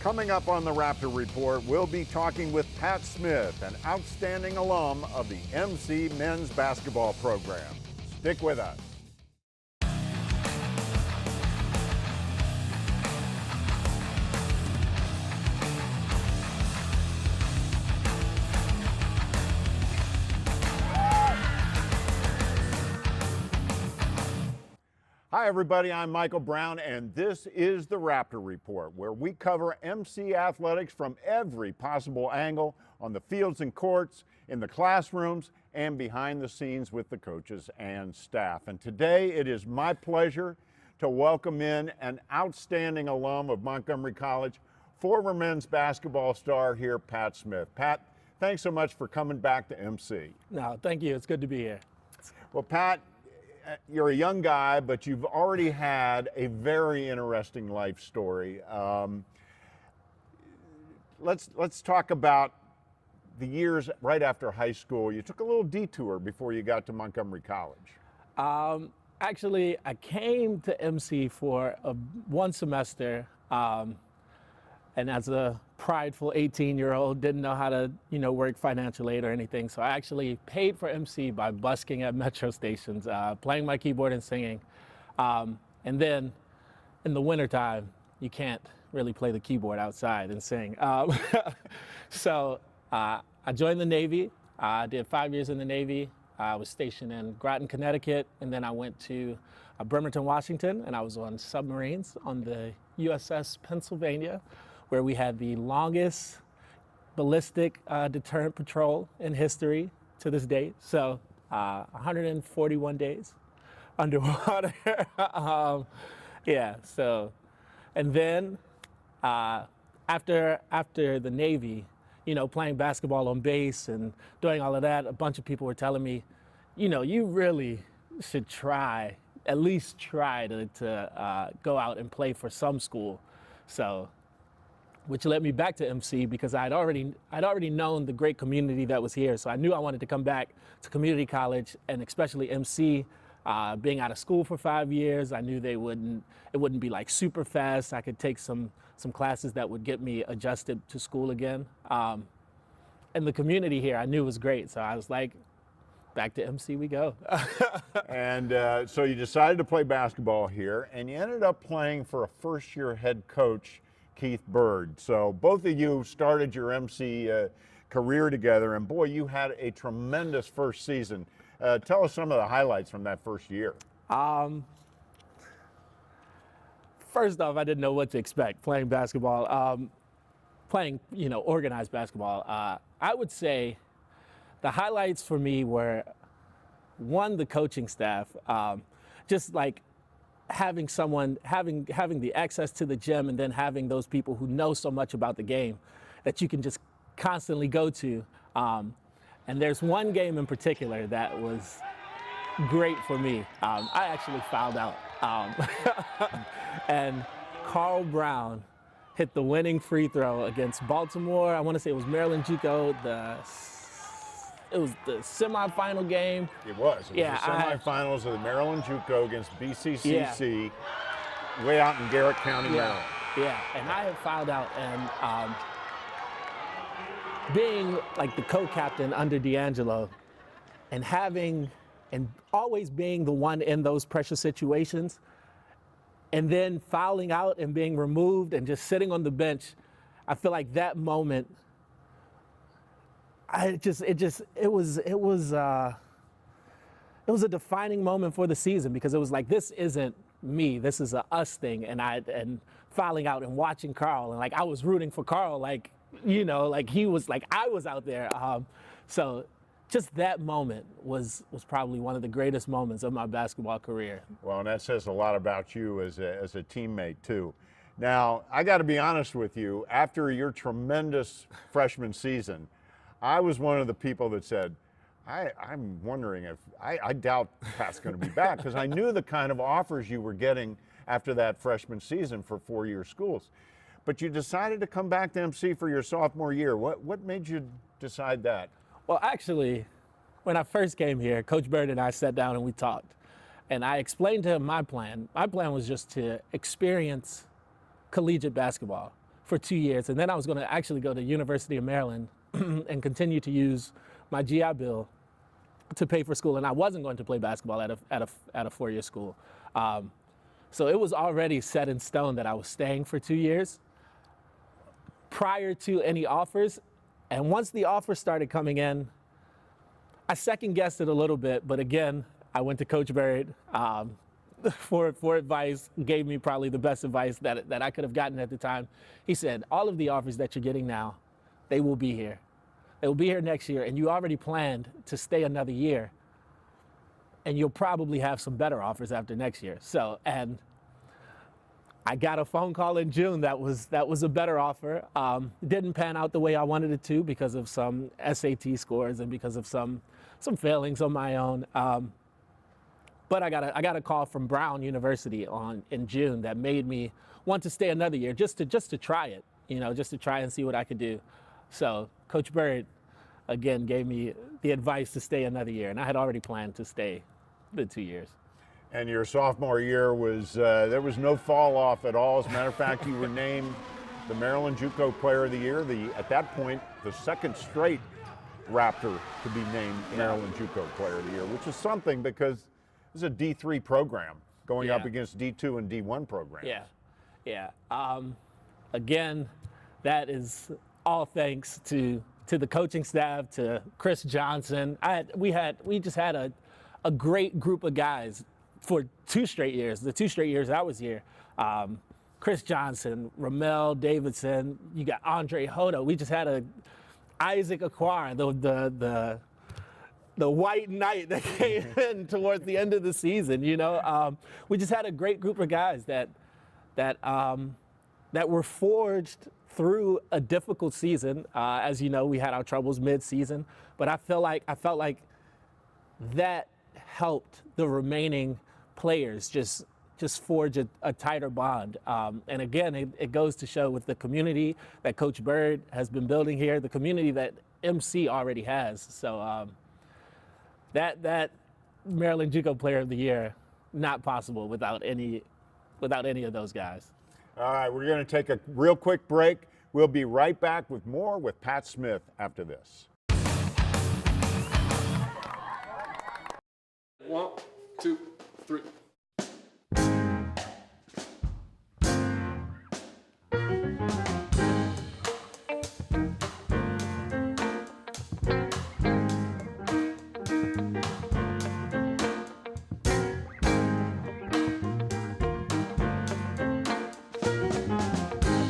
Coming up on the Raptor Report, we'll be talking with Pat Smith, an outstanding alum of the MC men's basketball program. Stick with us. Hi everybody, I'm Michael Brown and this is the Raptor Report, where we cover MC athletics from every possible angle on the fields and courts, in the classrooms, and behind the scenes with the coaches and staff. And today it is my pleasure to welcome in an outstanding alum of Montgomery College, former men's basketball star here, Pat Smith. Pat, thanks so much for coming back to MC. No, thank you. It's good to be here. Well, Pat, you're a young guy, but you've already had a very interesting life story. Let's talk about the years right after high school. You took a little detour before you got to Montgomery College. Actually, I came to MC for one semester, and as a prideful 18-year-old, didn't know how to, work financial aid or anything. So I actually paid for MC by busking at metro stations, playing my keyboard and singing. And then in the wintertime, you can't really play the keyboard outside and sing. So I joined the Navy. I did 5 years in the Navy. I was stationed in Groton, Connecticut, and then I went to Bremerton, Washington, and I was on submarines on the USS Pennsylvania, where we had the longest ballistic deterrent patrol in history to this date. So 141 days underwater. Yeah, so, and then after the Navy, playing basketball on base and doing all of that, a bunch of people were telling me, you really should at least try to go out and play for some school. So, which led me back to MC because I'd already known the great community that was here. So I knew I wanted to come back to community college, and especially MC. Being out of school for 5 years, I knew it wouldn't be like super fast. I could take some classes that would get me adjusted to school again. And the community here I knew was great. So I was like, back to MC we go. And so you decided to play basketball here, and you ended up playing for a first-year head coach, Keith Bird. So both of you started your MC career together, and boy, you had a tremendous first season. Tell us some of the highlights from that first year. First off, I didn't know what to expect playing basketball, playing organized basketball. I would say the highlights for me were, one, the coaching staff, just like having the access to the gym, and then having those people who know so much about the game that you can just constantly go to. And there's one game in particular that was great for me. I actually fouled out. And Carl Brown hit the winning free throw against Baltimore. I want to say it was Maryland JUCO. It was the semifinal game. It was. It was the semifinals of the Maryland JUCO against BCCC, way out in Garrett County, Maryland. Yeah, and I had fouled out, and being like the co-captain under D'Angelo, and always being the one in those pressure situations, and then fouling out and being removed and just sitting on the bench, I feel like that moment, it was a defining moment for the season, because it was like, this isn't me, this is a us thing. And fouling out and watching Carl, and like I was rooting for Carl, like he was, like I was out there. So just that moment was probably one of the greatest moments of my basketball career. Well, and that says a lot about you as a teammate too. Now, I got to be honest with you, after your tremendous freshman season, I was one of the people that said, I'm wondering if, I doubt Pat's going to be back, because I knew the kind of offers you were getting after that freshman season for four-year schools. But you decided to come back to MC for your sophomore year. What made you decide that? Well, actually, when I first came here, Coach Bird and I sat down and we talked. And I explained to him my plan. My plan was just to experience collegiate basketball. for 2 years, and then I was going to actually go to University of Maryland and continue to use my GI Bill to pay for school, and I wasn't going to play basketball at a 4-year school. So it was already set in stone that I was staying for 2 years prior to any offers. And once the offers started coming in, I second guessed it a little bit, but again, I went to Coach Bird for advice, gave me probably the best advice that I could have gotten at the time. He said, all of the offers that you're getting now, they will be here. They will be here next year, and you already planned to stay another year, and you'll probably have some better offers after next year. So, and I got a phone call in June that was a better offer. Didn't pan out the way I wanted it to because of some SAT scores and because of some failings on my own. But I got a call from Brown University in June that made me want to stay another year just to try it, just to try and see what I could do. So Coach Bird again gave me the advice to stay another year, and I had already planned to stay the 2 years. And your sophomore year was, there was no fall off at all. As a matter of fact, you were named the Maryland JUCO Player of the Year, at that point, the second straight Raptor to be named Maryland JUCO Player of the Year, which is something because this is a D3 program going up against D2 and D1 programs. Yeah. Again, that is all thanks to the coaching staff, to Chris Johnson. We just had a great group of guys for 2 straight years. The 2 straight years I was here, Chris Johnson, Ramel Davidson, you got Andre Hodo. We just had Isaac Aquar, the white knight that came in towards the end of the season. We just had a great group of guys that were forged through a difficult season. As you know, we had our troubles mid-season, but I felt like that helped the remaining players just forge a tighter bond. And again, it goes to show with the community that Coach Bird has been building here, the community that MC already has. So that Maryland JUCO Player of the Year, not possible without any of those guys. All right, we're going to take a real quick break. We'll be right back with more with Pat Smith after this. 1, 2, 3.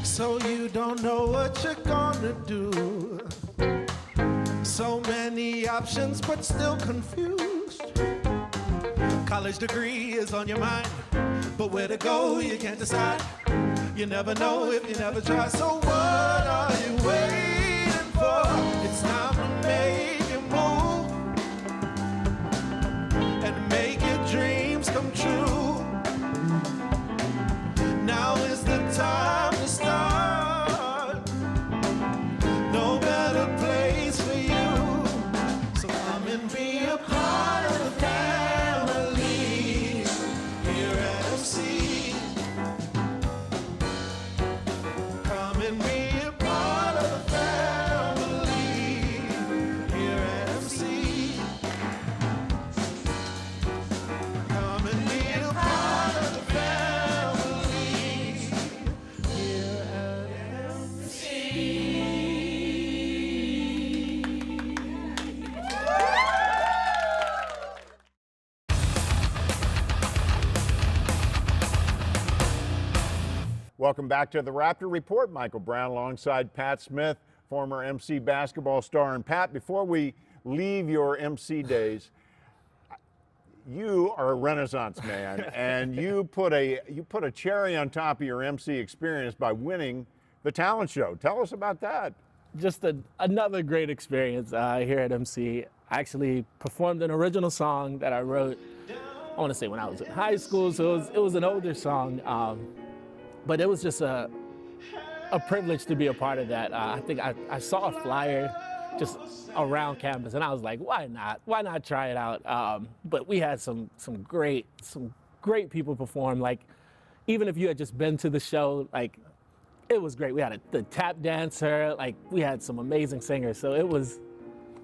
So you don't know what you're gonna do. So many options, but still confused. College degree is on your mind, but where to go, you can't decide. You never know if you never try. So what are you waiting for? It's time to make your move and make your dreams come true. Now is the time to start. No better place for you. So come and be a part of the family here at MC. Come and be a part of the family here at MC. Come and be a part of the family here at MC. Welcome back to the Raptor Report. Michael Brown alongside Pat Smith, former MC basketball star. And Pat, before we leave your MC days, you are a Renaissance man, and you put a cherry on top of your MC experience by winning the talent show. Tell us about that. Just another great experience here at MC. I actually performed an original song that I wrote, I want to say when I was in high school, so it was an older song. But it was just a privilege to be a part of that. I think I saw a flyer just around campus, and I was like, why not? Why not try it out? But we had some great people perform. Like, even if you had just been to the show, like, It was great. We had the tap dancer, like we had some amazing singers, so it was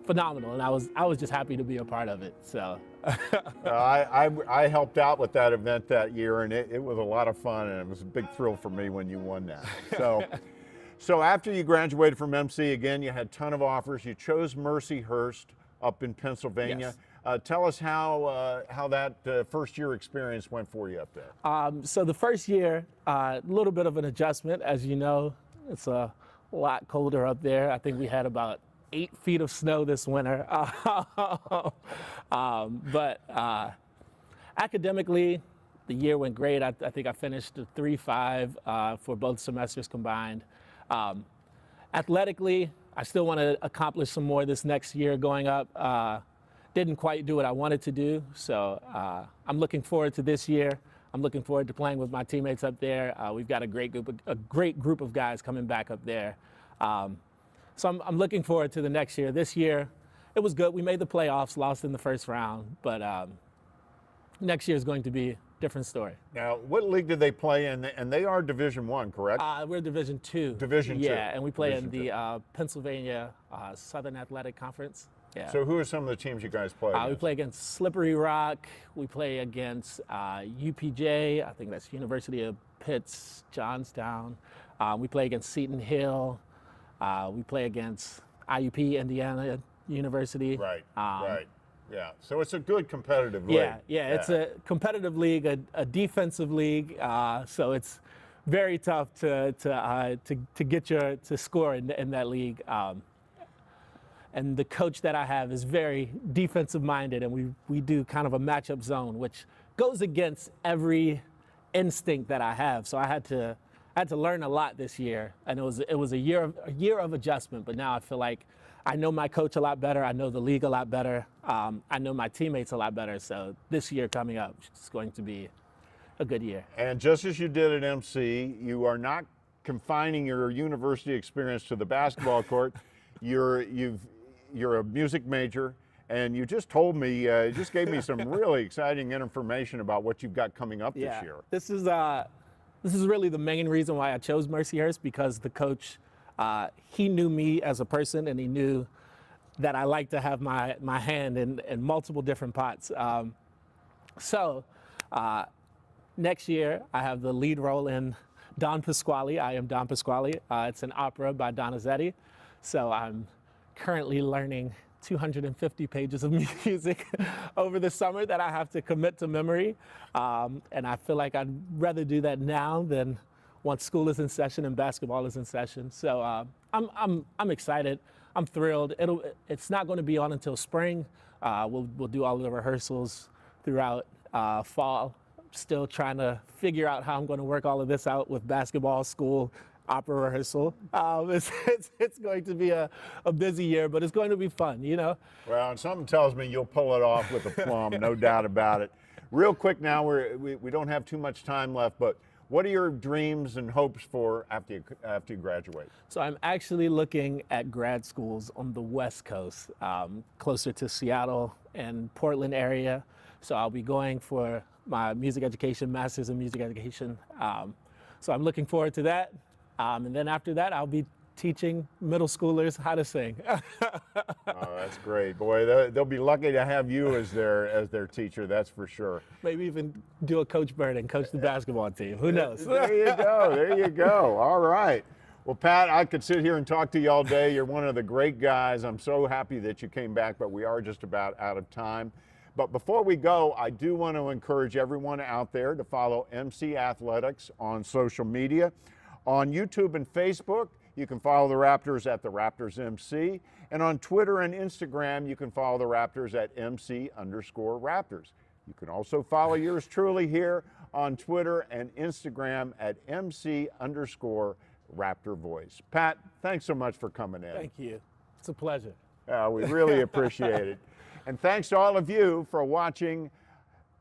phenomenal, and I was just happy to be a part of it. So I helped out with that event that year, and it was a lot of fun, and it was a big thrill for me when you won that. So after you graduated from MC, again, you had a ton of offers. You chose Mercyhurst up in Pennsylvania. Yes. Tell us how that first year experience went for you up there. So the first year, a little bit of an adjustment. As you know, it's a lot colder up there. I think we had about 8 feet of snow this winter. But academically, the year went great. I think I finished a 3.5 for both semesters combined. Athletically, I still want to accomplish some more this next year going up. Didn't quite do what I wanted to do, so I'm looking forward to this year. I'm looking forward to playing with my teammates up there. We've got a great group of guys coming back up there. So I'm looking forward to the next year. This year, it was good. We made the playoffs, lost in the first round, but next year is going to be a different story. Now, what league did they play in? And they are Division I, correct? We're Division II. Division II. Yeah, and we play Division in the Pennsylvania Southern Athletic Conference. Yeah. So who are some of the teams you guys play against? We play against Slippery Rock. We play against UPJ. I think that's University of Pitts, Johnstown. We play against Seton Hill. We play against IUP, Indiana University. Right, right. Yeah, so it's a good competitive league. Yeah, it's a competitive league, a defensive league. So it's very tough to get to score in that league. And the coach that I have is very defensive minded, and we do kind of a matchup zone, which goes against every instinct that I have. So I had to learn a lot this year, and it was a year of adjustment. But now I feel like I know my coach a lot better. I know the league a lot better. I know my teammates a lot better. So this year coming up is going to be a good year. And just as you did at MC, you are not confining your university experience to the basketball court. You're a music major, and you just told me, just gave me some really exciting information about what you've got coming up this year. This is really the main reason why I chose Mercyhurst, because the coach, he knew me as a person, and he knew that I like to have my hand in multiple different pots. So next year, I have the lead role in Don Pasquale. I am Don Pasquale. It's an opera by Donizetti. So I'm currently learning 250 pages of music over the summer that I have to commit to memory. And I feel like I'd rather do that now than once school is in session and basketball is in session. So I'm excited. I'm thrilled. It's not going to be on until spring. We'll do all of the rehearsals throughout fall. Still trying to figure out how I'm going to work all of this out with basketball, school, opera rehearsal. It's going to be a busy year, but it's going to be fun, you know? Well, and something tells me you'll pull it off with aplomb, no doubt about it. Real quick now, we don't have too much time left, but what are your dreams and hopes for after you graduate? So I'm actually looking at grad schools on the West Coast, closer to Seattle and Portland area. So I'll be going for my music education, master's in music education. So I'm looking forward to that. And then after that, I'll be teaching middle schoolers how to sing. Oh, that's great. Boy, they'll be lucky to have you as their teacher, that's for sure. Maybe even do a Coach Bird and coach the basketball team. Who knows? There you go. There you go. All right. Well, Pat, I could sit here and talk to you all day. You're one of the great guys. I'm so happy that you came back, but we are just about out of time. But before we go, I do want to encourage everyone out there to follow MC Athletics on social media. On YouTube and Facebook, you can follow the Raptors at the Raptors MC. And on Twitter and Instagram, you can follow the Raptors at MC_Raptors. You can also follow yours truly here on Twitter and Instagram at MC_Raptor Voice. Pat, thanks so much for coming in. Thank you. It's a pleasure. We really appreciate it. And thanks to all of you for watching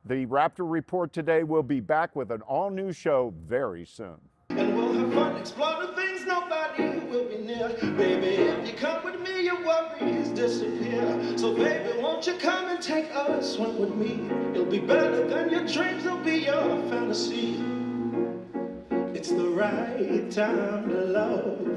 the Raptor Report today. We'll be back with an all-new show very soon. And we'll have fun, explore the things nobody will be near. Baby, if you come with me, your worries disappear. So baby, won't you come and take a swim with me? It'll be better than your dreams, it'll be your fantasy. It's the right time to love.